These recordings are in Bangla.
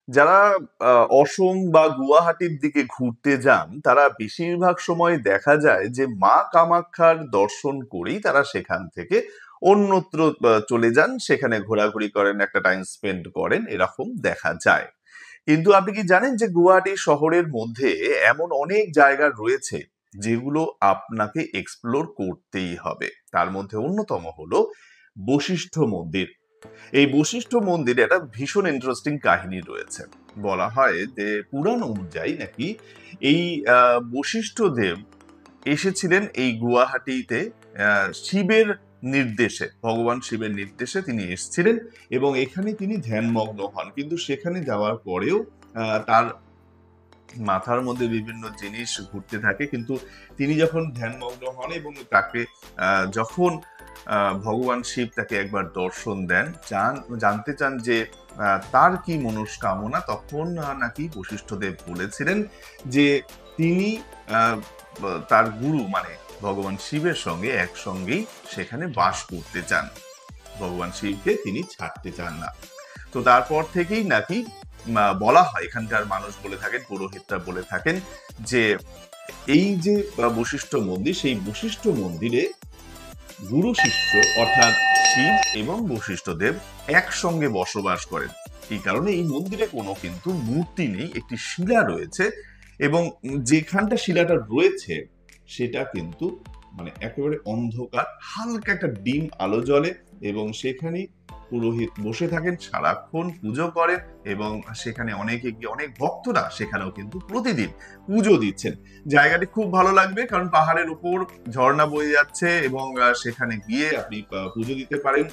যারা অসম বা গুয়াহাটির দিকে ঘুরতে যান তারা বেশিরভাগ সময় দেখা যায় যে মা কামাখ্যার দর্শন করেই তারা সেখান থেকে অন্যত্র চলে যান, সেখানে ঘোরাঘুরি করেন, একটা টাইম স্পেন্ড করেন, এরকম দেখা যায়। কিন্তু আপনি কি জানেন যে গুয়াহাটি শহরের মধ্যে এমন অনেক জায়গা রয়েছে যেগুলো আপনাকে এক্সপ্লোর করতেই হবে। তার মধ্যে অন্যতম হলো বশিষ্ঠ মন্দির। এই বশিষ্ঠ মন্দিরে একটা ভীষণ ইন্টারেস্টিং কাহিনী রয়েছে। বলা হয় যে পুরাণ অনুযায়ী নাকি এই বশিষ্ঠ দেব এসেছিলেন এই গুয়াহাটিতে শিবের নির্দেশে, ভগবান শিবের নির্দেশে তিনি এসেছিলেন এবং এখানে তিনি ধ্যানমগ্ন হন। কিন্তু সেখানে যাওয়ার পরেও তার মাথার মধ্যে বিভিন্ন জিনিস ঘুরতে থাকে, কিন্তু তিনি যখন ধ্যানমগ্ন হন এবং তাকে যখন ভগবান শিব তাকে একবার দর্শন দেন, জানতে চান যে তার কি মনস্কামনা, তখন নাকি বশিষ্ঠদেব বলেছিলেন যে তিনি তার গুরু মানে ভগবান শিবের সঙ্গে একসঙ্গেই সেখানে বাস করতে চান, ভগবান শিবকে তিনি ছাড়তে চান না। তো তারপর থেকেই নাকি বলা হয়, এখানকার মানুষ বলে থাকেন, পুরোহিতরা বলে থাকেন যে এই যে বশিষ্ঠ মন্দির, সেই বশিষ্ঠ মন্দিরে গুরু শিষ্য অর্থাৎ শিব এবং বশিষ্ঠ দেব একসঙ্গে বসবাস করেন। এই কারণে এই মন্দিরে কোনো কিন্তু মূর্তি নেই, একটি শিলা রয়েছে এবং যেখানটা শিলাটা রয়েছে সেটা কিন্তু মানে একেবারে অন্ধকার, হালকা একটা ডিম আলো জ্বলে এবং সেখানে পুরোহিত বসে থাকেন, সারাক্ষণ পুজো করেন এবং সেখানে অনেকে গিয়ে, অনেক ভক্তরা সেখানেও কিন্তু প্রতিদিন পুজো দিচ্ছেন। জায়গাটি খুব ভালো লাগবে কারণ পাহাড়ের উপর ঝর্ণা বয়ে যাচ্ছে এবং সেখানে গিয়ে আপনি পুজো দিতে পারেন।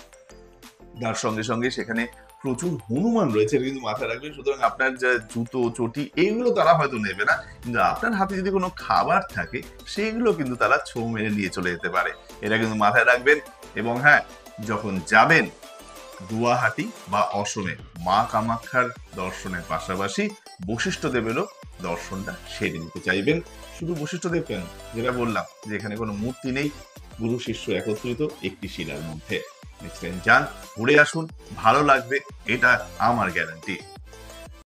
তার সঙ্গে সঙ্গে সেখানে প্রচুর হনুমান রয়েছে, কিন্তু মাথায় রাখবেন, সুতরাং আপনার যে জুতো চটি এগুলো তারা হয়তো নেবে না, কিন্তু আপনার হাতে যদি কোনো খাবার থাকে সেগুলো কিন্তু তারা ছো মেরে নিয়ে চলে যেতে পারে, এটা কিন্তু মাথায় রাখবেন। এবং হ্যাঁ, যখন যাবেন গুয়াহাটি বা অসমে মা কামাখ্যার দর্শনের পাশাপাশি বশিষ্ঠ দেবেরও দর্শনটা সেরে নিতে চাইবেন। শুধু বশিষ্ঠ দেব কেন, যেটা বললাম যে এখানে কোনো মূর্তি নেই, গুরু শিষ্য একত্রিত একটি শিলার মধ্যে। নেক্সট টাইম যান, ঘুরে আসুন, ভালো লাগবে, এটা আমার গ্যারান্টি।